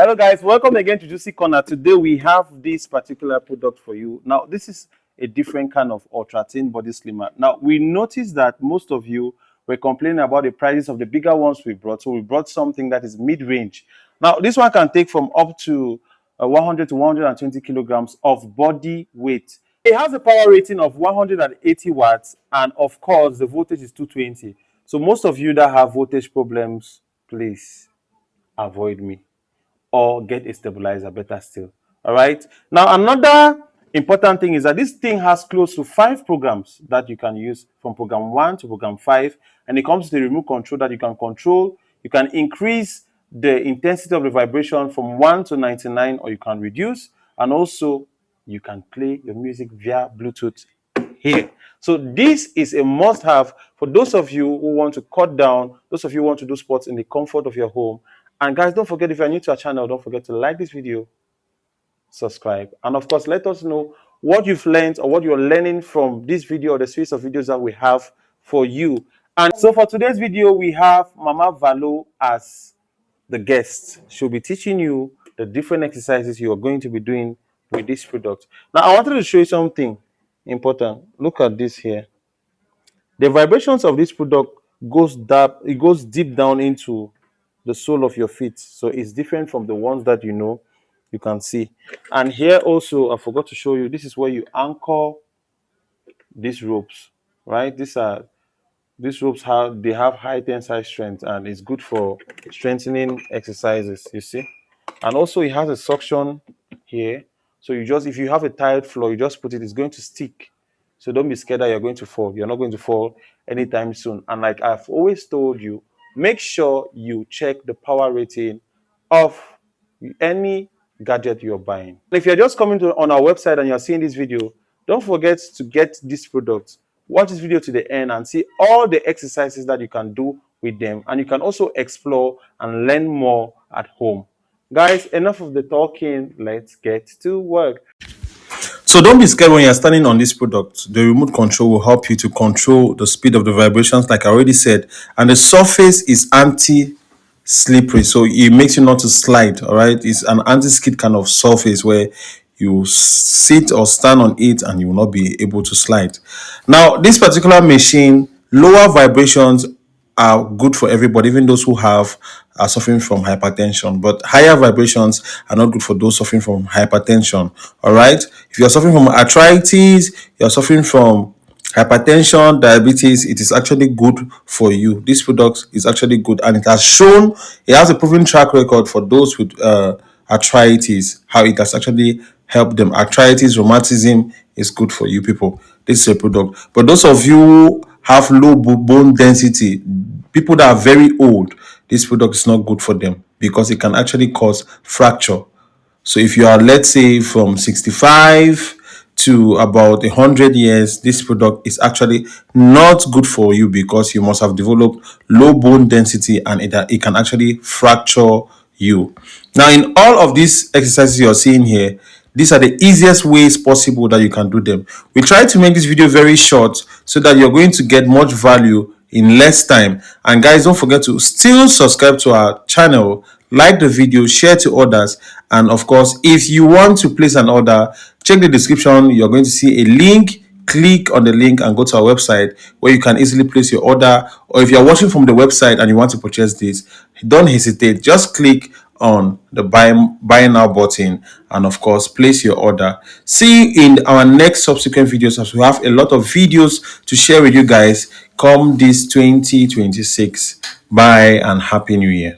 Hello guys, welcome again to Juicy Corner. Today we have this particular product for you. Now this is a different kind of ultra thin body slimmer. Now we noticed that most of you were complaining about the prices of the bigger ones we brought, so we brought something that is mid-range. Now this one can take from up to 100 to 120 kilograms of body weight. It has a power rating of 180 watts, and of course the voltage is 220. So most of you that have voltage problems, please avoid me, or get a stabilizer, better still. All right. Now, another important thing is that this thing has close to 5 programs that you can use, from program 1 to program 5. And it comes to the remote control that you can control. You can increase the intensity of the vibration from 1 to 99, or you can reduce. And also, you can play your music via Bluetooth here. So this is a must-have for those of you who want to cut down, those of you who want to do sports in the comfort of your home. And guys, don't forget, if you're new to our channel, don't forget to like this video, subscribe, and of course, let us know what you've learned or what you're learning from this video or the series of videos that we have for you. And so for today's video, we have Mama Valo as the guest. She'll be teaching you the different exercises you are going to be doing with this product. Now, I wanted to show you something important. Look at this here. The vibrations of this product goes deep down into the sole of your feet, so it's different from the ones that you can see. And here also, I forgot to show you, this is where you anchor these ropes, right? These ropes have high tensile strength, and it's good for strengthening exercises, you see. And also it has a suction here, so if you have a tiled floor, you just put it, it's going to stick. So don't be scared that you're going to fall. You're not going to fall anytime soon. And like I've always told you, make sure you check the power rating of any gadget you're buying. If you're just coming on our website and you're seeing this video, don't forget to get this product. Watch this video to the end and see all the exercises that you can do with them. And you can also explore and learn more at home. Guys, enough of the talking. Let's get to work. So don't be scared when you're standing on this product. The remote control will help you to control the speed of the vibrations, like I already said. And the surface is anti-slippery, so it makes you not to slide, all right? It's an anti-skid kind of surface where you sit or stand on it and you will not be able to slide. Now, this particular machine, lower vibrations are good for everybody, even those who are suffering from hypertension, but higher vibrations are not good for those suffering from hypertension. All right, if you're suffering from arthritis, you're suffering from hypertension, diabetes, it is actually good for you. This product is actually good, and it has a proven track record for those with arthritis, how it has actually helped them. Arthritis, rheumatism is good for you people. This is a product. But those of you who have low bone density, people that are very old, this product is not good for them because it can actually cause fracture. So if you are, let's say, from 65 to about 100 years, this product is actually not good for you because you must have developed low bone density, and it can actually fracture you. Now, in all of these exercises you're seeing here, these are the easiest ways possible that you can do them. We try to make this video very short so that you're going to get much value in less time. And guys, don't forget to still subscribe to our channel, like the video, share to others, and of course, if you want to place an order, check the description. You're going to see a link. Click on the link and go to our website where you can easily place your order. Or if you're watching from the website and you want to purchase this, don't hesitate, just click on the buy now button and of course place your order. See you in our next subsequent videos, as we have a lot of videos to share with you guys come this 2026. Bye and happy new year.